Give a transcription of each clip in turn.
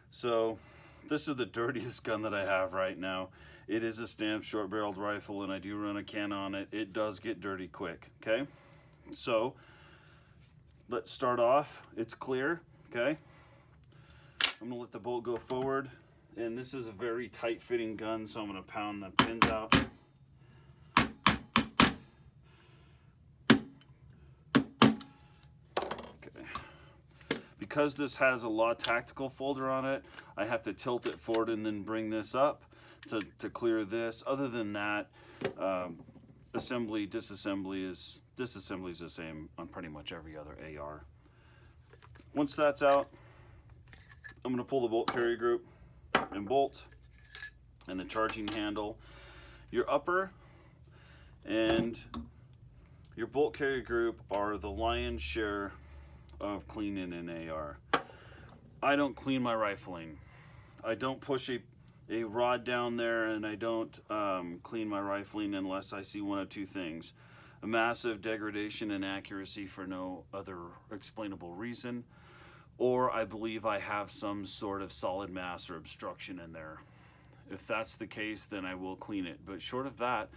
So this is the dirtiest gun that I have right now. It is a stamped short-barreled rifle, and I do run a can on it. It does get dirty quick, okay? So let's start off. It's clear, okay? I'm gonna let the bolt go forward, and this is a very tight-fitting gun, so I'm gonna pound the pins out. Because this has a law tactical folder on it, I have to tilt it forward and then bring this up to clear this. Other than that, disassembly is the same on pretty much every other AR. Once that's out, I'm going to pull the bolt carrier group and bolt and the charging handle. Your upper and your bolt carrier group are the lion's share of cleaning an AR. I don't clean my rifling. I don't push a rod down there, and I don't clean my rifling unless I see one of two things: a massive degradation in accuracy for no other explainable reason, or I believe I have some sort of solid mass or obstruction in there. If that's the case, then I will clean it. But short of that,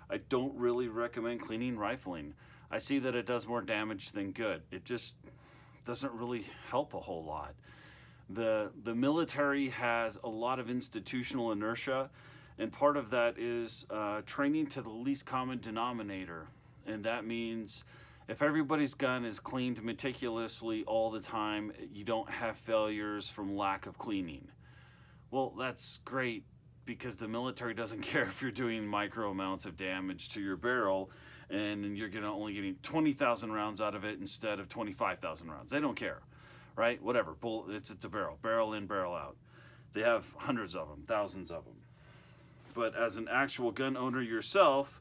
I don't really recommend cleaning rifling. I see that it does more damage than good. It just doesn't really help a whole lot. The military has a lot of institutional inertia, and part of that is training to the least common denominator. And that means if everybody's gun is cleaned meticulously all the time, you don't have failures from lack of cleaning. Well, that's great, because the military doesn't care if you're doing micro amounts of damage to your barrel and you're only getting 20,000 rounds out of it instead of 25,000 rounds. They don't care, right? Whatever. It's a barrel in, barrel out. They have hundreds of them, thousands of them. But as an actual gun owner yourself,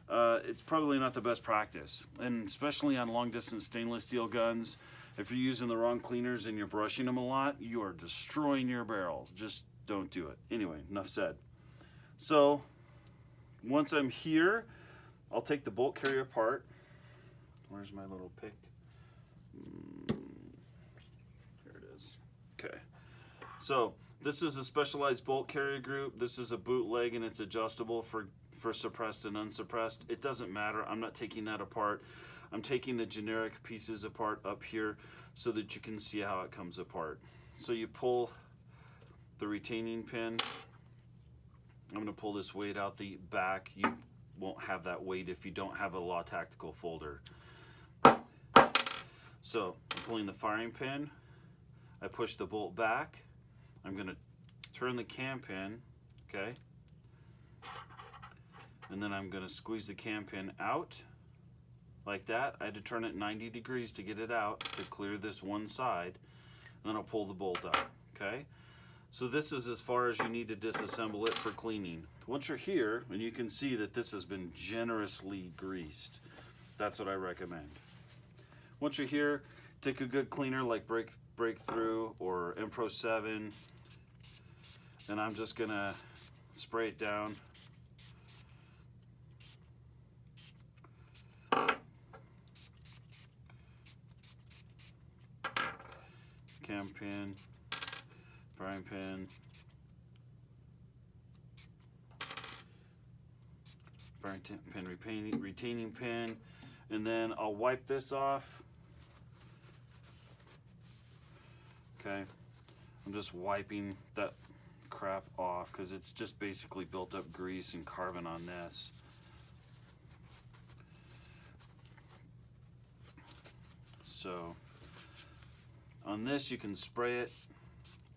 it's probably not the best practice. And especially on long distance stainless steel guns, if you're using the wrong cleaners and you're brushing them a lot, you are destroying your barrels. Just don't do it. Anyway, enough said. So once I'm here, I'll take the bolt carrier apart. Where's my little pick? Here it is. Okay. So this is a specialized bolt carrier group. This is a bootleg, and it's adjustable for suppressed and unsuppressed. It doesn't matter. I'm not taking that apart. I'm taking the generic pieces apart up here so that you can see how it comes apart. So you pull the retaining pin. I'm going to pull this weight out the back. You won't have that weight if you don't have a law tactical folder. So I'm pulling the firing pin. I push the bolt back. I'm going to turn the cam pin, okay? And then I'm going to squeeze the cam pin out like that. I had to turn it 90 degrees to get it out to clear this one side. And then I'll pull the bolt out, okay? So this is as far as you need to disassemble it for cleaning. Once you're here, and you can see that this has been generously greased, that's what I recommend. Once you're here, take a good cleaner like Breakthrough or Impro 7, and I'm just gonna spray it down. Cam pin, firing pin, firing pin, retaining pin, and then I'll wipe this off. Okay, I'm just wiping that crap off because it's just basically built up grease and carbon on this. So on this, you can spray it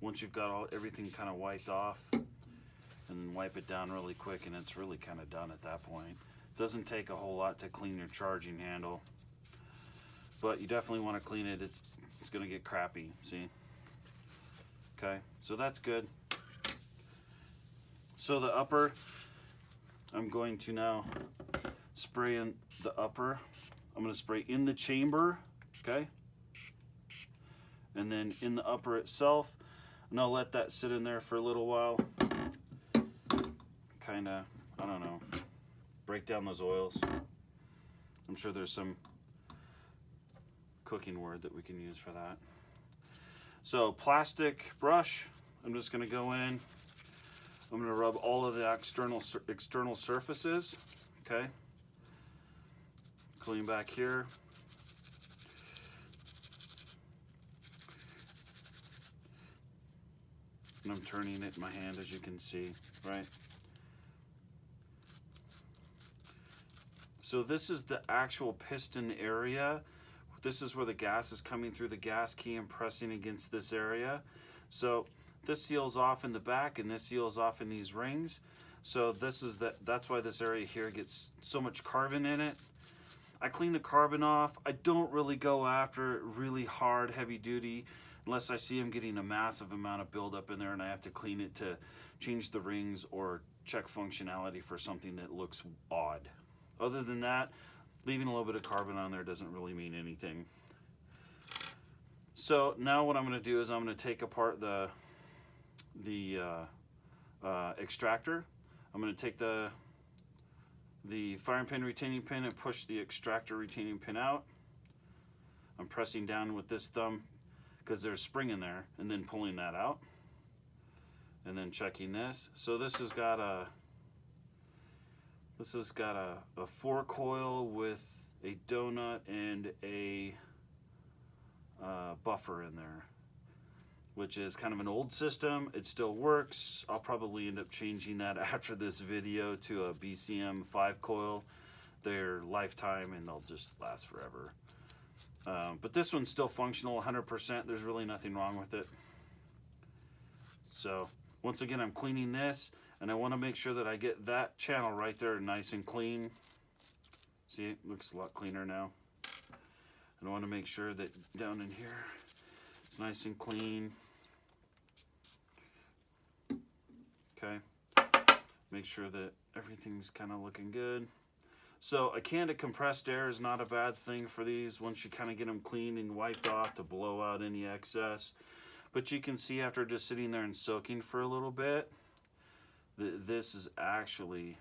once you've got everything kind of wiped off, and wipe it down really quick, and it's really kind of done at that point. Doesn't take a whole lot to clean your charging handle, but you definitely want to clean it. It's going to get crappy, see? Okay, so that's good. So the upper, I'm going to now spray in the upper. I'm going to spray in the chamber, okay? And then in the upper itself, and I'll let that sit in there for a little while. Kind of, I don't know, break down those oils. I'm sure there's some cooking word that we can use for that. So plastic brush, I'm just going to go in. I'm going to rub all of the external surfaces. Okay. Clean back here. And I'm turning it in my hand, as you can see, right? So this is the actual piston area. This is where the gas is coming through the gas key and pressing against this area. So this seals off in the back and this seals off in these rings. So that's why this area here gets so much carbon in it. I clean the carbon off. I don't really go after it really hard, heavy duty, unless I see I'm getting a massive amount of buildup in there and I have to clean it to change the rings or check functionality for something that looks odd. Other than that, leaving a little bit of carbon on there doesn't really mean anything. So now what I'm going to do is I'm going to take apart the extractor. I'm going to take the firing pin retaining pin and push the extractor retaining pin out. I'm pressing down with this thumb because there's spring in there, and then pulling that out, and then checking this. So this has got a 4-coil with a donut and a buffer in there, which is kind of an old system. It still works. I'll probably end up changing that after this video to a BCM 5-coil. They're lifetime and they'll just last forever. But this one's still functional 100%. There's really nothing wrong with it. So once again, I'm cleaning this, and I want to make sure that I get that channel right there nice and clean. See, it looks a lot cleaner now. And I want to make sure that down in here it's nice and clean. Okay. Make sure that everything's kind of looking good. So a can of compressed air is not a bad thing for these once you kind of get them clean and wiped off to blow out any excess. But you can see after just sitting there and soaking for a little bit, this is actually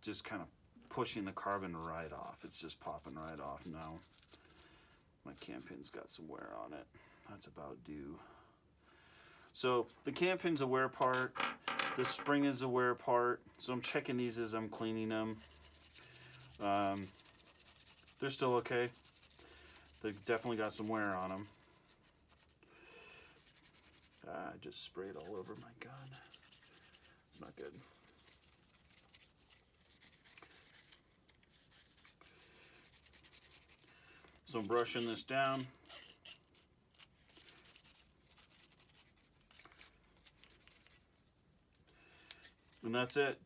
just kind of pushing the carbon right off. It's just popping right off now. My cam pin's got some wear on it. That's about due. So the cam pin's a wear part. The spring is a wear part. So I'm checking these as I'm cleaning them. They're still okay. They've definitely got some wear on them. I just sprayed all over my gun. It's not good. So I'm brushing this down. And that's it.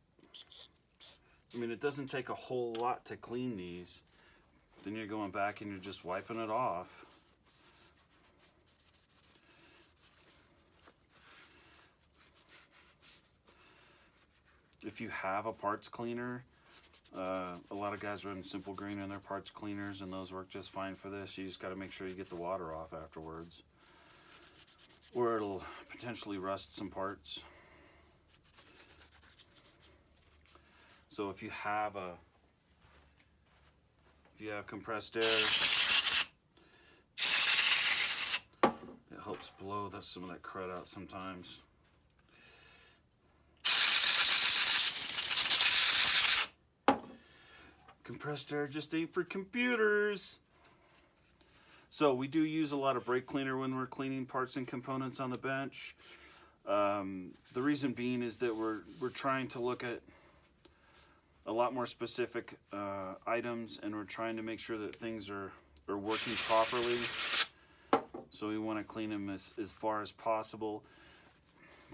I mean, it doesn't take a whole lot to clean these. Then you're going back and you're just wiping it off. If you have a parts cleaner, a lot of guys run Simple Green in their parts cleaners, and those work just fine for this. You just got to make sure you get the water off afterwards, or it'll potentially rust some parts. So if you have compressed air, it helps blow some of that crud out sometimes. Compressed air just ain't for computers. So we do use a lot of brake cleaner when we're cleaning parts and components on the bench. The reason being is that we're trying to look at a lot more specific items, and we're trying to make sure that things are working properly. So we want to clean them as far as possible.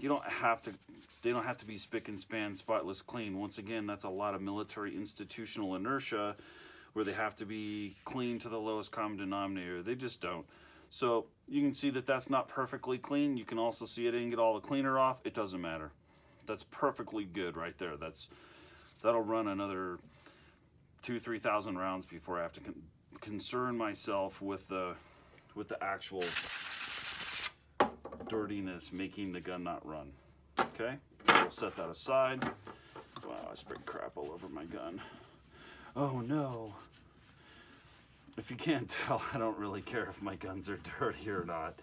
They don't have to be spick and span, spotless clean. Once again, that's a lot of military institutional inertia where they have to be clean to the lowest common denominator. They just don't. So you can see that that's not perfectly clean. You can also see I didn't get all the cleaner off. It doesn't matter. That's perfectly good right there. That'll run another 2,000-3,000 rounds before I have to concern myself with the actual dirtiness making the gun not run. Okay, we'll set that aside. Wow, I sprayed crap all over my gun. Oh no. If you can't tell, I don't really care if my guns are dirty or not.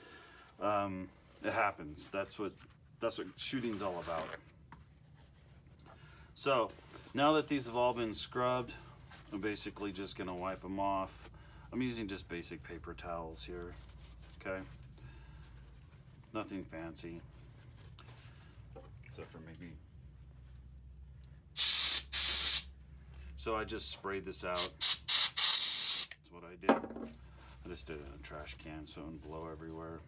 It happens. That's what that's what shooting's all about. So now that these have all been scrubbed, I'm basically just gonna wipe them off. I'm using just basic paper towels here, okay? Nothing fancy. Except for maybe. So I just sprayed this out. That's what I did. I just did it in a trash can so it wouldn't blow everywhere.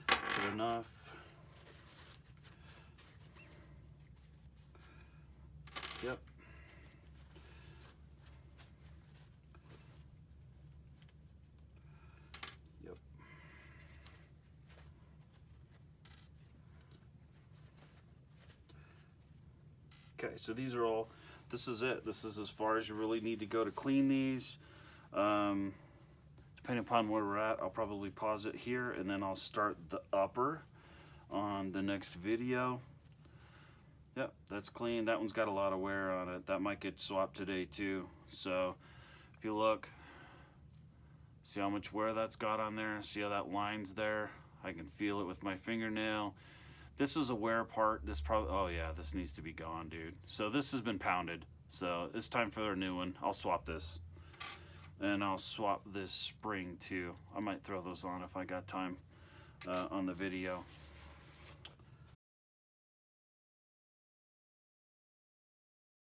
Good enough. Yep. Yep. Okay, so these are all, this is it. This is as far as you really need to go to clean these. Depending upon where we're at, I'll probably pause it here and then I'll start the upper on the next video. Yep, that's clean. That one's got a lot of wear on it. That might get swapped today too. So if you look, see how much wear that's got on there? See how that line's there? I can feel it with my fingernail. This is a wear part. This probably, oh yeah, this needs to be gone, dude. So this has been pounded. So it's time for a new one. I'll swap this. And I'll swap this spring too. I might throw those on if I got time on the video.